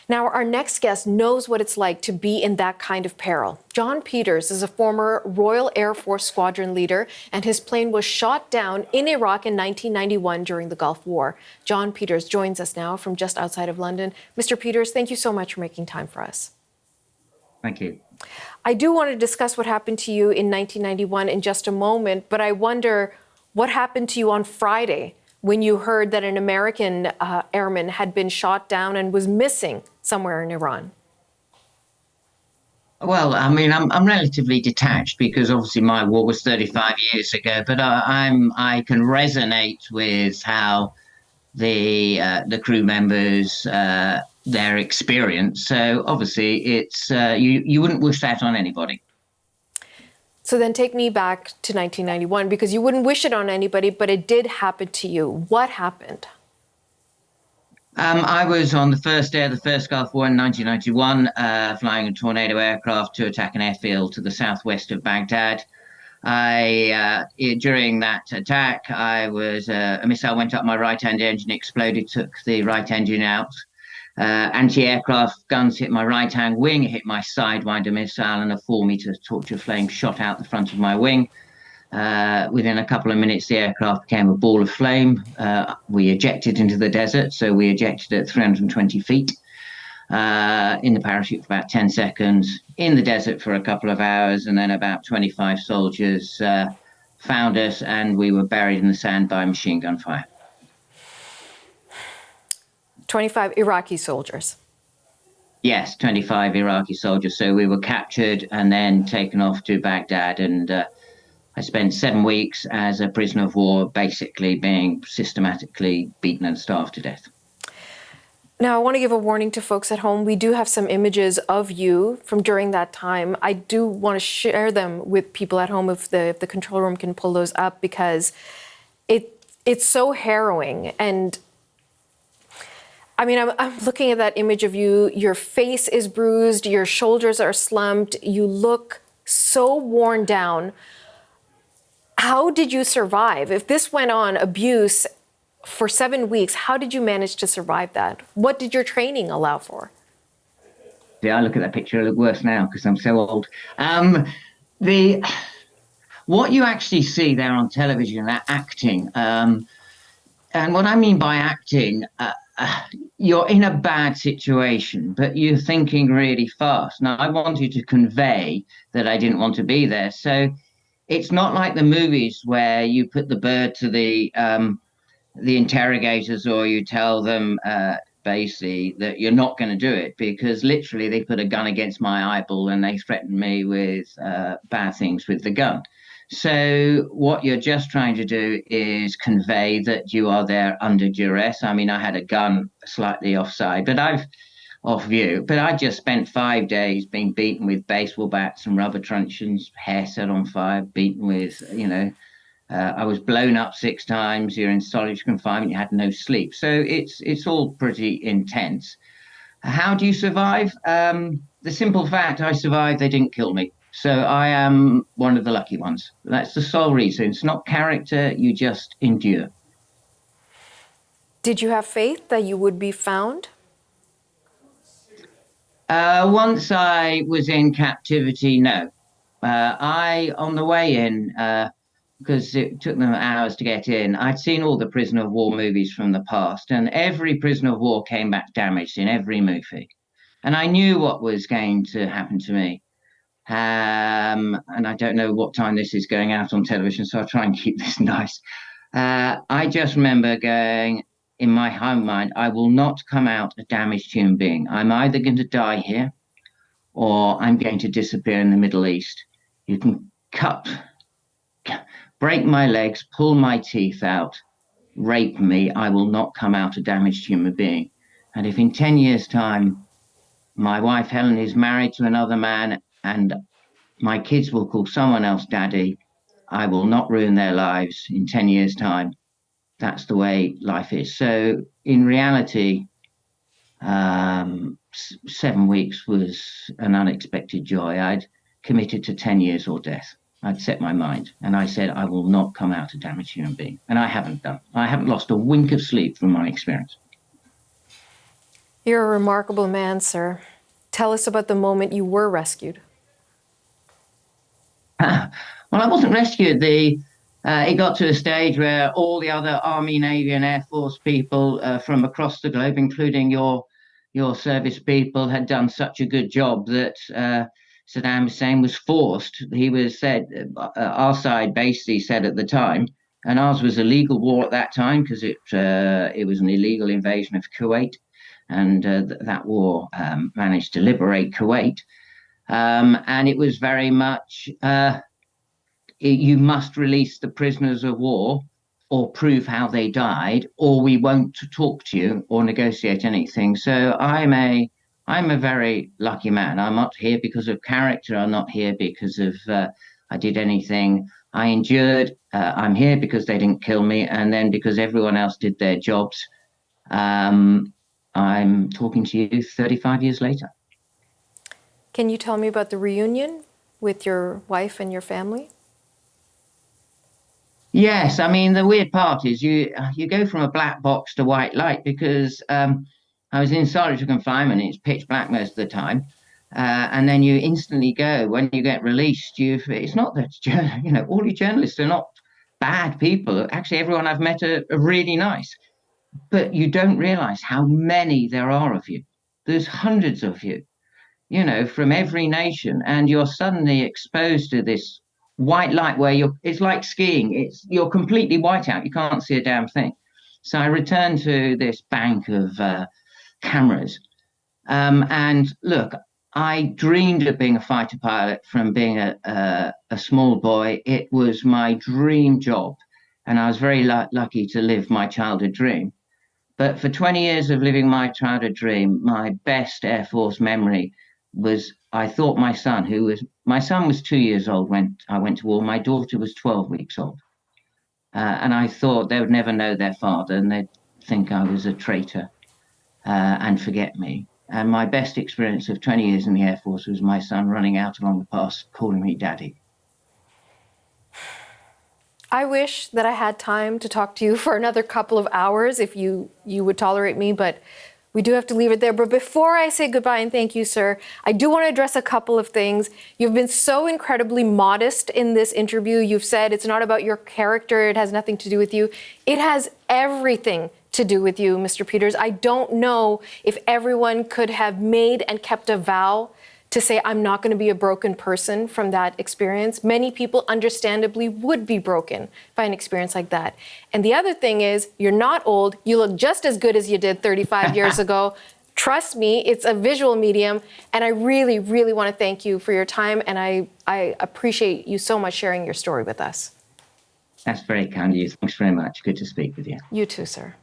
Now, our next guest knows what it's like to be in that kind of peril. John Peters is a former Royal Air Force squadron leader, and his plane was shot down in Iraq in 1991 during the Gulf War. John Peters joins us now from just outside of London. Mr. Peters, thank you so much for making time for us. Thank you. I do want to discuss what happened to you in 1991 in just a moment, but I wonder what happened to you on Friday when you heard that an American airman had been shot down and was missing somewhere in Iran? Well, I mean, I'm relatively detached because obviously my war was 35 years ago, but I can resonate with how the crew members their experience. So obviously, it's you wouldn't wish that on anybody. So then take me back to 1991, because you wouldn't wish it on anybody, but it did happen to you. What happened? I was on the first day of the first Gulf War in 1991, flying a Tornado aircraft to attack an airfield to the southwest of Baghdad. During that attack, a missile went up my right-hand engine, exploded, took the right engine out. Anti-aircraft guns hit my right-hand wing, hit my Sidewinder missile, and a 4-meter torture flame shot out the front of my wing. Within a couple of minutes, the aircraft became a ball of flame. We ejected into the desert, so we ejected at 320 feet in the parachute for about 10 seconds, in the desert for a couple of hours, and then about 25 soldiers found us, and we were buried in the sand by machine gun fire. 25 Iraqi soldiers? Yes, 25 Iraqi soldiers. So we were captured and then taken off to Baghdad, and I spent 7 weeks as a prisoner of war, basically being systematically beaten and starved to death. Now, I want to give a warning to folks at home. We do have some images of you from during that time. I do want to share them with people at home if the control room can pull those up, because it's so harrowing. And I mean, I'm looking at that image of you. Your face is bruised. Your shoulders are slumped. You look so worn down. How did you survive? If this went on, abuse, for 7 weeks, how did you manage to survive that? What did your training allow for? Yeah, I look at that picture, I look worse now because I'm so old. What you actually see there on television, that acting, and what I mean by acting, you're in a bad situation, but you're thinking really fast. Now, I wanted to convey that I didn't want to be there. So it's not like the movies where you put the bird to the interrogators, or you tell them basically that you're not going to do it, because literally they put a gun against my eyeball and they threatened me with bad things with the gun. So what you're just trying to do is convey that you are there under duress. I mean, I had a gun slightly offside, but off view. But I just spent 5 days being beaten with baseball bats and rubber truncheons, hair set on fire, beaten with, I was blown up 6 times. You're in solitary confinement. You had no sleep. So it's all pretty intense. How do you survive? The simple fact, I survived. They didn't kill me. So I am one of the lucky ones. That's the sole reason. It's not character. You just endure. Did you have faith that you would be found? Once I was in captivity, no. On the way in, because it took them hours to get in, I'd seen all the prisoner of war movies from the past, and every prisoner of war came back damaged in every movie. And I knew what was going to happen to me. And I don't know what time this is going out on television, so I'll try and keep this nice. I just remember going, in my home mind, I will not come out a damaged human being. I'm either going to die here, or I'm going to disappear in the Middle East. You can break my legs, pull my teeth out, rape me. I will not come out a damaged human being. And if in 10 years' time, my wife Helen is married to another man, and my kids will call someone else daddy, I will not ruin their lives in 10 years' time. That's the way life is. So in reality, 7 weeks was an unexpected joy. I'd committed to 10 years or death. I'd set my mind, and I said, I will not come out a damaged human being. And I haven't done. I haven't lost a wink of sleep from my experience. You're a remarkable man, sir. Tell us about the moment you were rescued. Well, I wasn't rescued. It got to a stage where all the other Army, Navy, and Air Force people from across the globe, including your service people, had done such a good job that Saddam Hussein was forced. He was said, our side basically said at the time, and ours was a legal war at that time because it was an illegal invasion of Kuwait, and that war managed to liberate Kuwait. And it was very much you must release the prisoners of war or prove how they died, or we won't talk to you or negotiate anything. So I'm a very lucky man. I'm not here because of character. I'm not here because of I did anything. I endured. I'm here because they didn't kill me, and then because everyone else did their jobs. I'm talking to you 35 years later. Can you tell me about the reunion with your wife and your family? Yes, I mean the weird part is you go from a black box to white light because I was in solitary confinement. It's pitch black most of the time, and then you instantly go when you get released. It's not that all your journalists are not bad people. Actually, everyone I've met are really nice, but you don't realise how many there are of you. There's hundreds of you, from every nation, and you're suddenly exposed to this white light where it's like skiing. You're completely white out. You can't see a damn thing. So I returned to this bank of cameras. And look, I dreamed of being a fighter pilot from being a small boy. It was my dream job. And I was very lucky to live my childhood dream. But for 20 years of living my childhood dream, my best Air Force memory was I thought my son was 2 years old when I went to war. My daughter was 12 weeks old. And I thought they would never know their father and they'd think I was a traitor and forget me. And my best experience of 20 years in the Air Force was my son running out along the pass, calling me daddy. I wish that I had time to talk to you for another couple of hours if you would tolerate me, but we do have to leave it there. But before I say goodbye and thank you, sir, I do want to address a couple of things. You've been so incredibly modest in this interview. You've said it's not about your character. It has nothing to do with you. It has everything to do with you, Mr. Peters. I don't know if everyone could have made and kept a vow to say, I'm not going to be a broken person from that experience. Many people understandably would be broken by an experience like that. And the other thing is, you're not old. You look just as good as you did 35 years ago. Trust me, it's a visual medium. And I really, really want to thank you for your time. And I appreciate you so much sharing your story with us. That's very kind of you. Thanks very much. Good to speak with you. You too, sir.